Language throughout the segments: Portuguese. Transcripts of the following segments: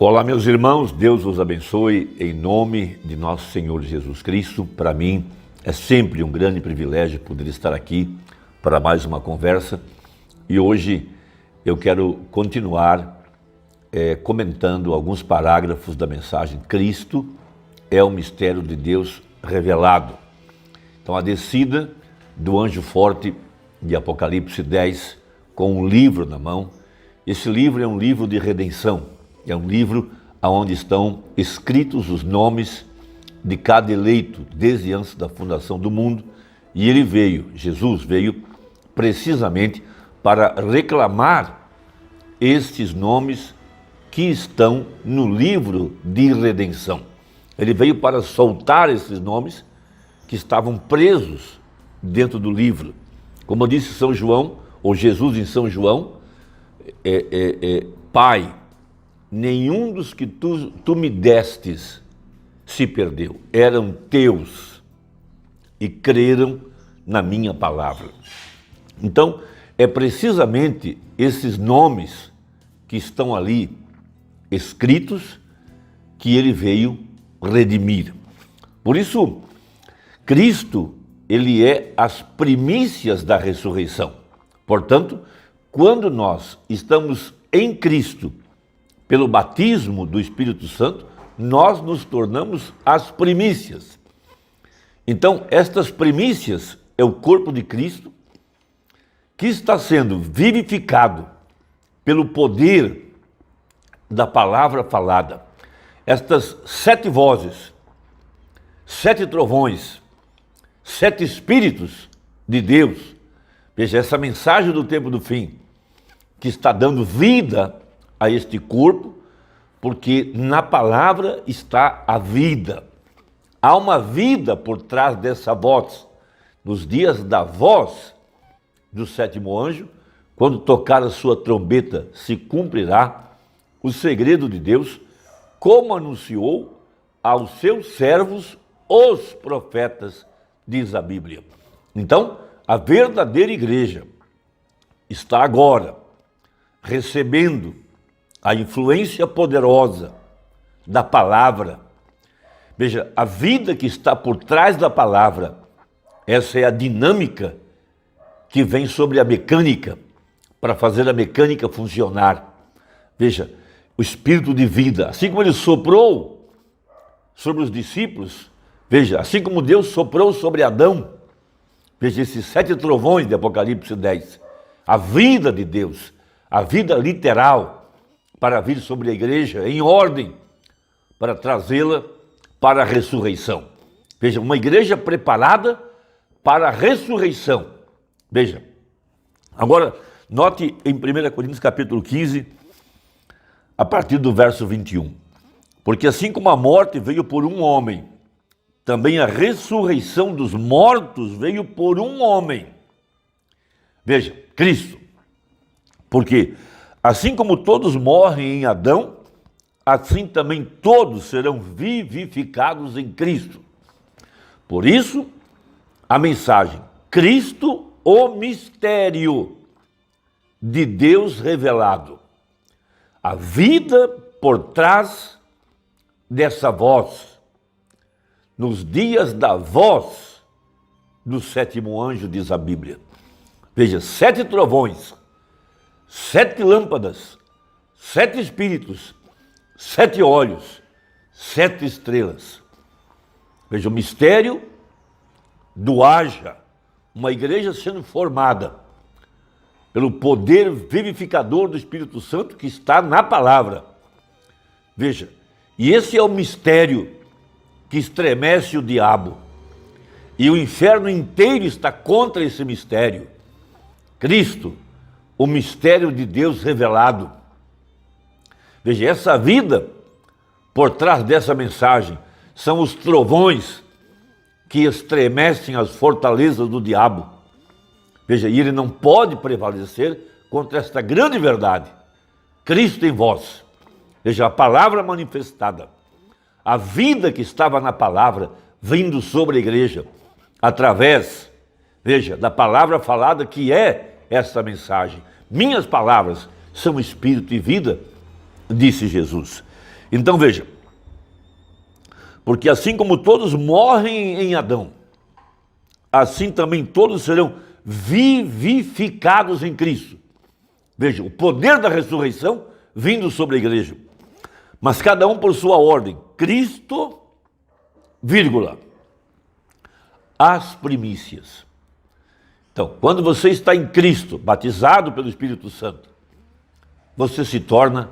Olá, meus irmãos, Deus os abençoe em nome de nosso Senhor Jesus Cristo. Para mim é sempre um grande privilégio poder estar aqui para mais uma conversa e hoje eu quero continuar comentando alguns parágrafos da mensagem Cristo é o mistério de Deus revelado. Então a descida do anjo forte de Apocalipse 10 com um livro na mão. Esse livro é um livro de redenção. É um livro onde estão escritos os nomes de cada eleito desde antes da fundação do mundo. E ele veio, Jesus veio precisamente para reclamar estes nomes que estão no livro de redenção. Ele veio para soltar esses nomes que estavam presos dentro do livro. Como disse São João, ou Jesus em São João, Pai, nenhum dos que tu me destes se perdeu, eram teus e creram na minha palavra. Então, é precisamente esses nomes que estão ali escritos que ele veio redimir. Por isso, Cristo, ele é as primícias da ressurreição. Portanto, quando nós estamos em Cristo, pelo batismo do Espírito Santo, nós nos tornamos as primícias. Então, estas primícias é o corpo de Cristo que está sendo vivificado pelo poder da palavra falada. Estas 7 vozes, 7 trovões, 7 espíritos de Deus. Veja, essa mensagem do tempo do fim, que está dando vida a este corpo, porque na palavra está a vida. Há uma vida por trás dessa voz. Nos dias da voz do 7º anjo, quando tocar a sua trombeta, se cumprirá o segredo de Deus, como anunciou aos seus servos, os profetas, diz a Bíblia. Então, a verdadeira igreja está agora recebendo a influência poderosa da palavra. Veja, a vida que está por trás da palavra, essa é a dinâmica que vem sobre a mecânica, para fazer a mecânica funcionar. Veja, o espírito de vida, assim como ele soprou sobre os discípulos, veja, assim como Deus soprou sobre Adão, veja esses 7 trovões de Apocalipse 10, a vida de Deus, a vida literal, para vir sobre a igreja em ordem, para trazê-la para a ressurreição. Veja, uma igreja preparada para a ressurreição. Veja, agora note em 1 Coríntios capítulo 15, a partir do verso 21. Porque assim como a morte veio por um homem, também a ressurreição dos mortos veio por um homem. Veja, Cristo. Porque assim como todos morrem em Adão, assim também todos serão vivificados em Cristo. Por isso, a mensagem, Cristo, o mistério de Deus revelado. A vida por trás dessa voz. Nos dias da voz do 7º anjo, diz a Bíblia. Veja, 7 trovões, 7 lâmpadas, 7 espíritos, 7 olhos, 7 estrelas. Veja, o mistério do haja, uma igreja sendo formada pelo poder vivificador do Espírito Santo que está na palavra. Veja, e esse é o mistério que estremece o diabo. E o inferno inteiro está contra esse mistério. Cristo, o mistério de Deus revelado. Veja, essa vida, por trás dessa mensagem, são os trovões que estremecem as fortalezas do diabo. Veja, e ele não pode prevalecer contra esta grande verdade. Cristo em vós. Veja, a palavra manifestada. A vida que estava na palavra, vindo sobre a igreja, através, veja, da palavra falada que é esta mensagem. Minhas palavras são espírito e vida, disse Jesus. Então veja, porque assim como todos morrem em Adão, assim também todos serão vivificados em Cristo. Veja, o poder da ressurreição vindo sobre a igreja. Mas cada um por sua ordem. Cristo, vírgula, as primícias. Então, quando você está em Cristo, batizado pelo Espírito Santo, você se torna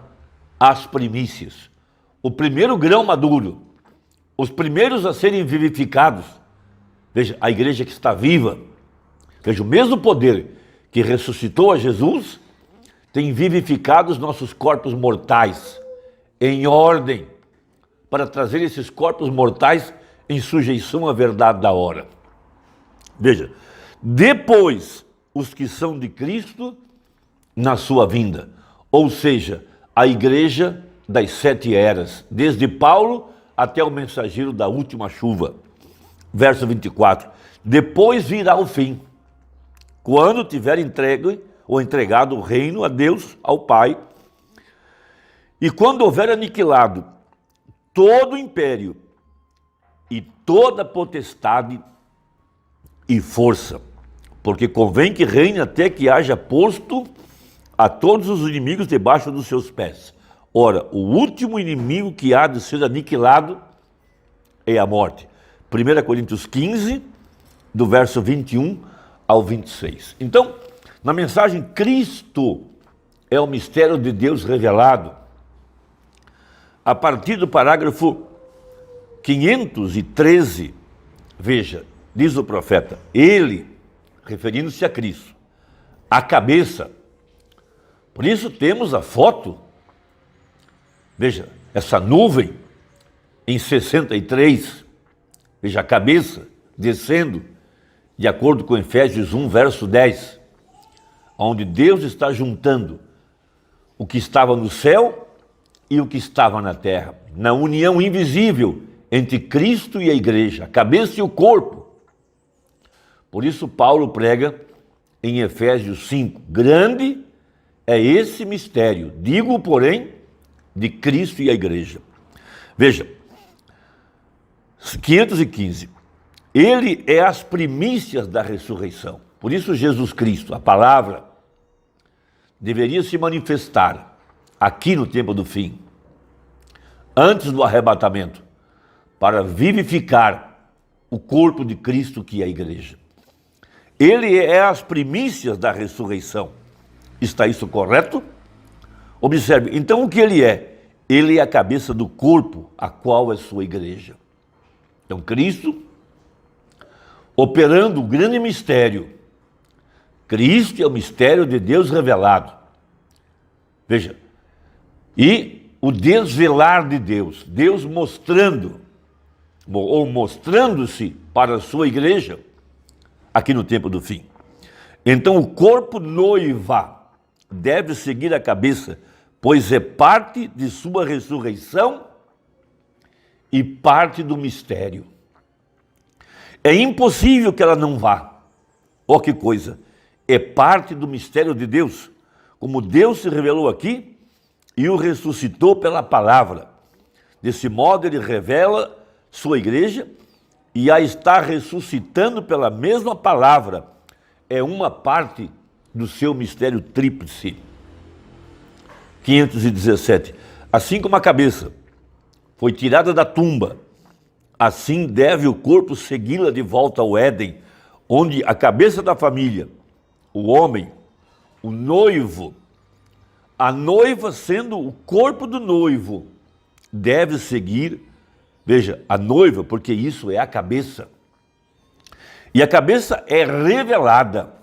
as primícias. O primeiro grão maduro, os primeiros a serem vivificados. Veja, a igreja que está viva, veja, o mesmo poder que ressuscitou a Jesus, tem vivificado os nossos corpos mortais em ordem, para trazer esses corpos mortais em sujeição à verdade da hora. Veja, depois os que são de Cristo na sua vinda, ou seja, a igreja das 7 eras, desde Paulo até o mensageiro da última chuva. Verso 24, depois virá o fim, quando tiver entregue ou entregado o reino a Deus, ao Pai, e quando houver aniquilado todo o império e toda potestade e força, porque convém que reine até que haja posto a todos os inimigos debaixo dos seus pés. Ora, o último inimigo que há de ser aniquilado é a morte. 1 Coríntios 15, do verso 21 ao 26. Então, na mensagem, Cristo é o mistério de Deus revelado. A partir do parágrafo 513, veja, diz o profeta, ele, referindo-se a Cristo, a cabeça. Por isso temos a foto, veja, essa nuvem em 63, veja a cabeça descendo, de acordo com Efésios 1, verso 10, onde Deus está juntando o que estava no céu e o que estava na terra, na união invisível entre Cristo e a igreja, a cabeça e o corpo. Por isso Paulo prega em Efésios 5, grande é esse mistério, digo, porém, de Cristo e a igreja. Veja, 515, ele é as primícias da ressurreição. Por isso Jesus Cristo, a palavra, deveria se manifestar aqui no tempo do fim, antes do arrebatamento, para vivificar o corpo de Cristo que é a igreja. Ele é as primícias da ressurreição. Está isso correto? Observe, então o que ele é? Ele é a cabeça do corpo, a qual é sua igreja. Então Cristo, operando o grande mistério. Cristo é o mistério de Deus revelado. Veja, e o desvelar de Deus, Deus mostrando, ou mostrando-se para a sua igreja, aqui no tempo do fim. Então o corpo noiva deve seguir a cabeça, pois é parte de sua ressurreição e parte do mistério. É impossível que ela não vá. Oh, que coisa! É parte do mistério de Deus, como Deus se revelou aqui e o ressuscitou pela palavra. Desse modo ele revela sua igreja e a está ressuscitando pela mesma palavra. É uma parte do seu mistério tríplice. 517. Assim como a cabeça foi tirada da tumba, assim deve o corpo segui-la de volta ao Éden, onde a cabeça da família, o homem, o noivo, a noiva sendo o corpo do noivo, deve seguir, veja, a noiva, porque isso é a cabeça. E a cabeça é revelada,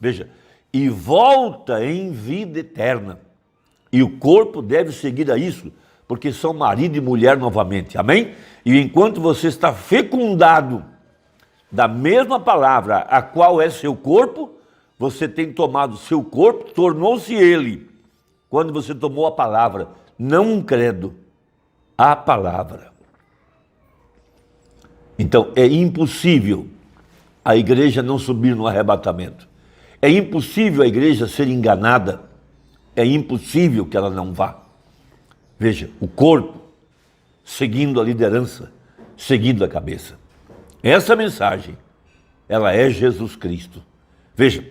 veja, e volta em vida eterna. E o corpo deve seguir a isso, porque são marido e mulher novamente, amém? E enquanto você está fecundado da mesma palavra, a qual é seu corpo, você tem tomado seu corpo, tornou-se ele. Quando você tomou a palavra, não um credo, a palavra. Então, é impossível a igreja não subir no arrebatamento. É impossível a igreja ser enganada. É impossível que ela não vá. Veja, o corpo seguindo a liderança, seguindo a cabeça. Essa mensagem, ela é Jesus Cristo. Veja,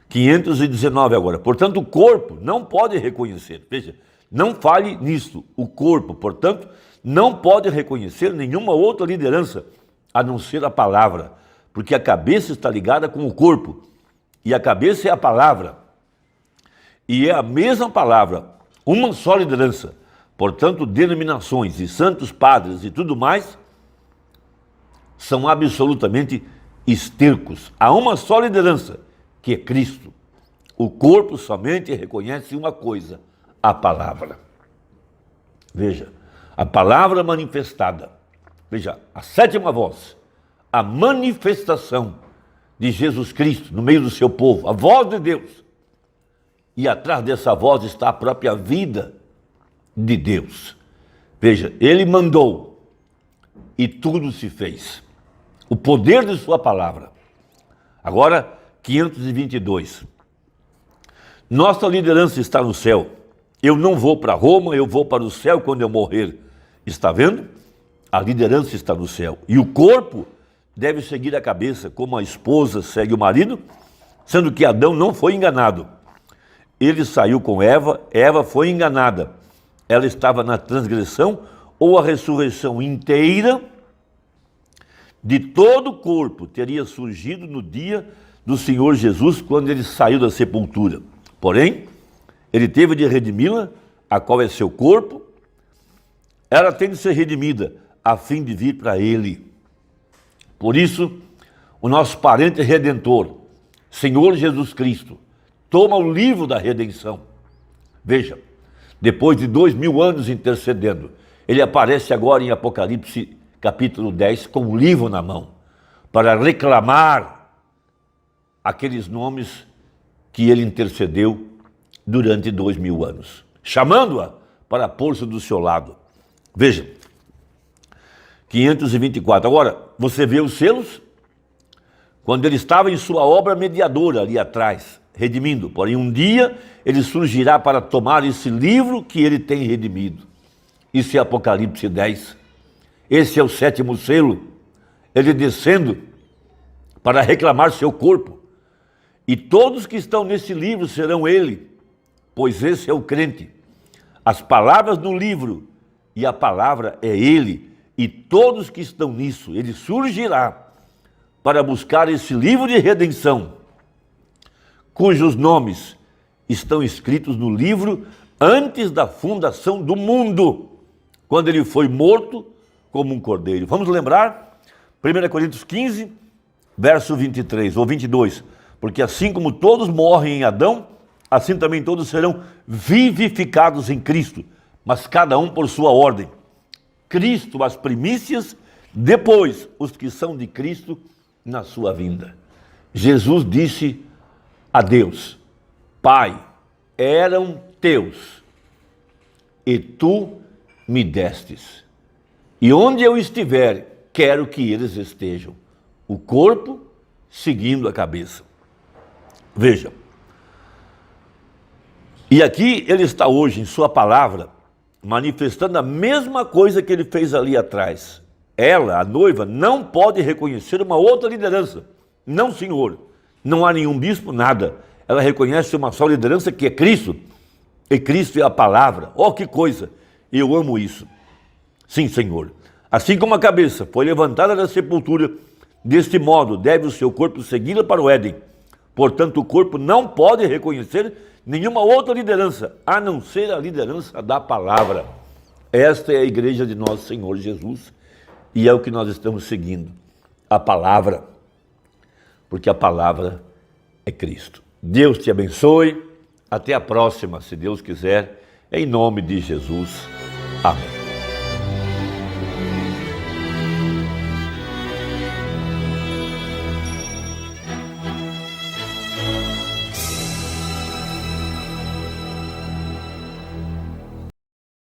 519 agora. Portanto, o corpo não pode reconhecer. Veja, não fale nisso. O corpo, portanto, não pode reconhecer nenhuma outra liderança a não ser a palavra, porque a cabeça está ligada com o corpo e a cabeça é a palavra. E é a mesma palavra, uma só liderança. Portanto, denominações e santos padres e tudo mais são absolutamente estercos. Há uma só liderança, que é Cristo. O corpo somente reconhece uma coisa, a palavra. Veja, a palavra manifestada. Veja, a sétima voz, a manifestação de Jesus Cristo no meio do seu povo, a voz de Deus. E atrás dessa voz está a própria vida de Deus. Veja, ele mandou e tudo se fez. O poder de sua palavra. Agora, 522. Nossa liderança está no céu. Eu não vou para Roma, eu vou para o céu quando eu morrer. Está vendo? A liderança está no céu. E o corpo deve seguir a cabeça, como a esposa segue o marido, sendo que Adão não foi enganado. Ele saiu com Eva, Eva foi enganada. Ela estava na transgressão ou a ressurreição inteira de todo o corpo teria surgido no dia do Senhor Jesus, quando ele saiu da sepultura. Porém, ele teve de redimi-la, a qual é seu corpo. Ela tem de ser redimida, a fim de vir para ele. Por isso, o nosso parente redentor, Senhor Jesus Cristo, toma o livro da redenção. Veja, depois de 2000 anos intercedendo, ele aparece agora em Apocalipse capítulo 10 com o livro na mão, para reclamar aqueles nomes que ele intercedeu durante 2000 anos, chamando-a para pôr-se do seu lado. Veja, 524. Agora, você vê os selos? Quando ele estava em sua obra mediadora ali atrás, redimindo. Porém, um dia ele surgirá para tomar esse livro que ele tem redimido. Isso é Apocalipse 10. Esse é o sétimo selo. Ele descendo para reclamar seu corpo. E todos que estão nesse livro serão ele, pois esse é o crente. As palavras do livro e a palavra é ele. E todos que estão nisso, ele surgirá para buscar esse livro de redenção, cujos nomes estão escritos no livro antes da fundação do mundo, quando ele foi morto como um cordeiro. Vamos lembrar? 1 Coríntios 15, verso 23 ou 22. Porque assim como todos morrem em Adão, assim também todos serão vivificados em Cristo, mas cada um por sua ordem. Cristo as primícias, depois os que são de Cristo na sua vinda. Jesus disse a Deus: Pai, eram teus e tu me destes. E onde eu estiver, quero que eles estejam. O corpo seguindo a cabeça. Veja. E aqui ele está hoje em sua palavra, manifestando a mesma coisa que ele fez ali atrás. Ela, a noiva, não pode reconhecer uma outra liderança. Não, senhor. Não há nenhum bispo, nada. Ela reconhece uma só liderança, que é Cristo. E Cristo é a palavra. Oh, que coisa! Eu amo isso. Sim, Senhor. Assim como a cabeça foi levantada da sepultura, deste modo deve o seu corpo segui-la para o Éden. Portanto, o corpo não pode reconhecer nenhuma outra liderança, a não ser a liderança da palavra. Esta é a igreja de nosso Senhor Jesus, e é o que nós estamos seguindo. A palavra, porque a palavra é Cristo. Deus te abençoe. Até a próxima, se Deus quiser, em nome de Jesus. Amém.